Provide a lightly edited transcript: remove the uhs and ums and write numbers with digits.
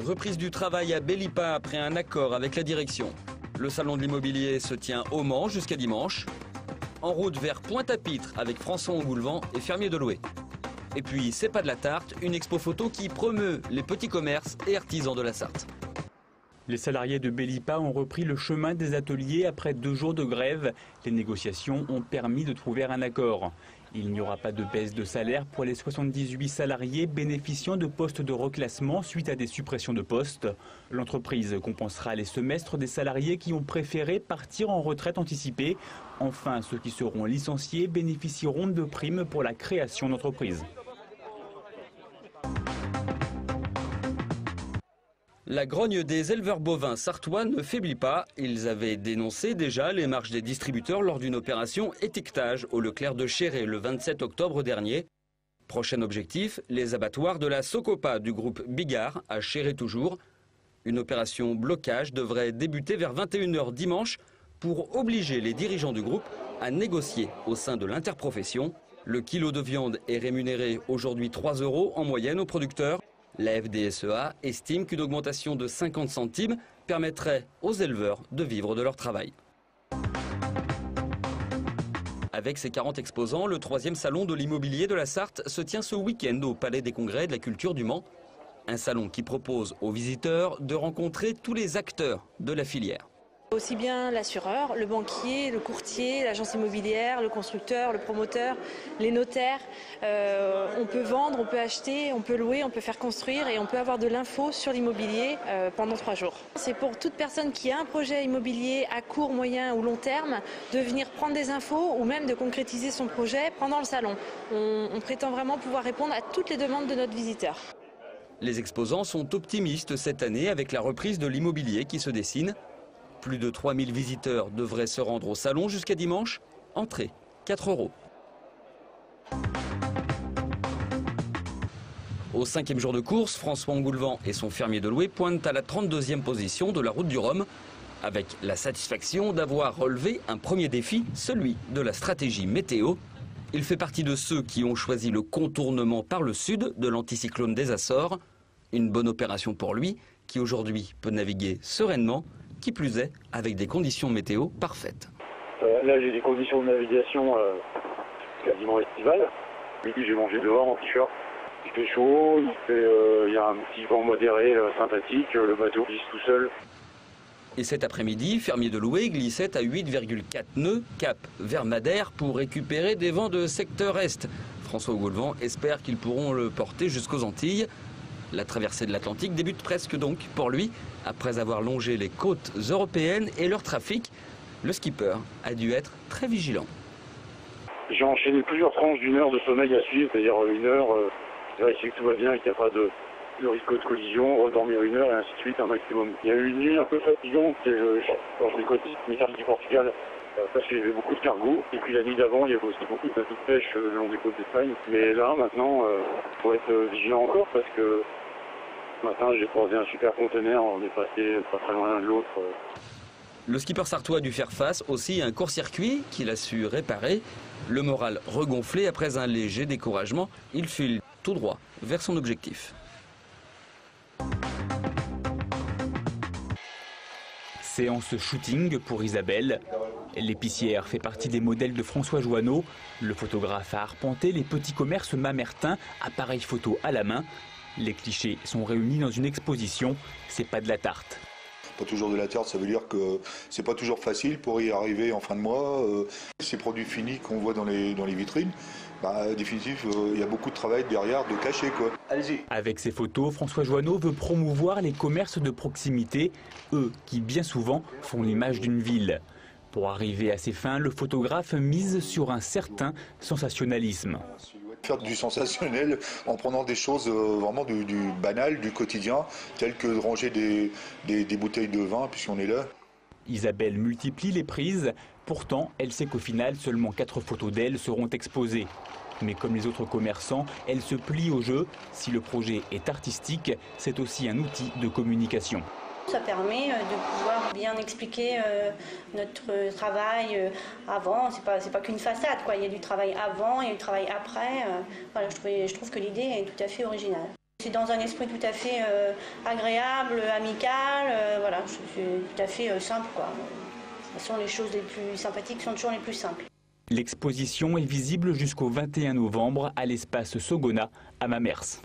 reprise du travail à Bellipa après un accord avec la direction. Le salon de l'immobilier se tient au Mans jusqu'à dimanche. En route vers Pointe-à-Pitre avec François Engoulevent et Fermier de Loué. Et puis, c'est pas de la tarte, une expo photo qui promeut les petits commerces et artisans de la Sarthe. Les salariés de Bellipa ont repris le chemin des ateliers après 2 jours de grève. Les négociations ont permis de trouver un accord. Il n'y aura pas de baisse de salaire pour les 78 salariés bénéficiant de postes de reclassement suite à des suppressions de postes. L'entreprise compensera les semestres des salariés qui ont préféré partir en retraite anticipée. Enfin, ceux qui seront licenciés bénéficieront de primes pour la création d'entreprises. La grogne des éleveurs bovins sartois ne faiblit pas. Ils avaient dénoncé déjà les marges des distributeurs lors d'une opération étiquetage au Leclerc de Chéré le 27 octobre dernier. Prochain objectif, les abattoirs de la Socopa du groupe Bigard à Chéré toujours. Une opération blocage devrait débuter vers 21 h dimanche pour obliger les dirigeants du groupe à négocier au sein de l'interprofession. Le kilo de viande est rémunéré aujourd'hui 3 € en moyenne aux producteurs. La FDSEA estime qu'une augmentation de 50 centimes permettrait aux éleveurs de vivre de leur travail. Avec ses 40 exposants, le 3e salon de l'immobilier de la Sarthe se tient ce week-end au Palais des Congrès de la Culture du Mans. Un salon qui propose aux visiteurs de rencontrer tous les acteurs de la filière. Aussi bien l'assureur, le banquier, le courtier, l'agence immobilière, le constructeur, le promoteur, les notaires. On peut vendre, on peut acheter, on peut louer, on peut faire construire et on peut avoir de l'info sur l'immobilier pendant 3 jours. C'est pour toute personne qui a un projet immobilier à court, moyen ou long terme de venir prendre des infos ou même de concrétiser son projet pendant le salon. On prétend vraiment pouvoir répondre à toutes les demandes de notre visiteur. Les exposants sont optimistes cette année avec la reprise de l'immobilier qui se dessine. Plus de 3000 visiteurs devraient se rendre au salon jusqu'à dimanche. Entrée, 4 €. Au 5e jour de course, François Engoulevent et son Fermier de Loué pointent à la 32e position de la route du Rhum, avec la satisfaction d'avoir relevé un premier défi, celui de la stratégie météo. Il fait partie de ceux qui ont choisi le contournement par le sud de l'anticyclone des Açores. Une bonne opération pour lui, qui aujourd'hui peut naviguer sereinement. Qui plus est, avec des conditions météo parfaites. Là, j'ai des conditions de navigation quasiment estivales. Midi, j'ai mangé dehors en t-shirt. Il fait chaud, il y a un petit vent modéré sympathique, le bateau glisse tout seul. Et cet après-midi, Fermier de Loué glissait à 8,4 nœuds, cap vers Madère, pour récupérer des vents de secteur est. François Engoulevent espère qu'ils pourront le porter jusqu'aux Antilles. La traversée de l'Atlantique débute presque donc pour lui. Après avoir longé les côtes européennes et leur trafic, le skipper a dû être très vigilant. J'ai enchaîné plusieurs tranches d'1 heure de sommeil à suivre, c'est-à-dire 1 heure, vérifier que tout va bien et qu'il n'y a pas de risque de collision, redormir 1 heure et ainsi de suite, un maximum. Il y a eu une nuit un peu fatigante quand je décotais du Portugal, parce qu'il y avait beaucoup de cargos. Et puis la nuit d'avant, il y avait aussi beaucoup de bateaux de pêche le long des côtes d'Espagne. Mais là, maintenant, il faut être vigilant encore parce que ce matin, j'ai croisé un super conteneur, on est passé pas très loin l'un de l'autre. Le skipper sartois a dû faire face aussi à un court-circuit qu'il a su réparer. Le moral regonflé après un léger découragement, il file tout droit vers son objectif. Séance shooting pour Isabelle. L'épicière fait partie des modèles de François Joanneau. Le photographe a arpenté les petits commerces mamertins, appareil photo à la main. Les clichés sont réunis dans une exposition. C'est pas de la tarte. Pas toujours de la tarte, ça veut dire que c'est pas toujours facile pour y arriver en fin de mois. Ces produits finis qu'on voit dans les vitrines, définitivement, il y a beaucoup de travail derrière, de cacher quoi. Allez-y. Avec ces photos, François Joanneau veut promouvoir les commerces de proximité, eux qui bien souvent font l'image d'une ville. Pour arriver à ses fins, le photographe mise sur un certain sensationnalisme. Faire du sensationnel en prenant des choses vraiment du banal, du quotidien, telles que de ranger des bouteilles de vin, puisqu'on est là. Isabelle multiplie les prises. Pourtant, elle sait qu'au final, seulement 4 photos d'elle seront exposées. Mais comme les autres commerçants, elle se plie au jeu. Si le projet est artistique, c'est aussi un outil de communication. Ça permet de pouvoir bien expliquer notre travail avant. C'est pas qu'une façade, quoi. Il y a du travail avant, il y a du travail après. Voilà, je trouve que l'idée est tout à fait originale. C'est dans un esprit tout à fait agréable, amical, voilà, c'est tout à fait simple, quoi. De toute façon, les choses les plus sympathiques sont toujours les plus simples. L'exposition est visible jusqu'au 21 novembre à l'espace Sogona à Mamers.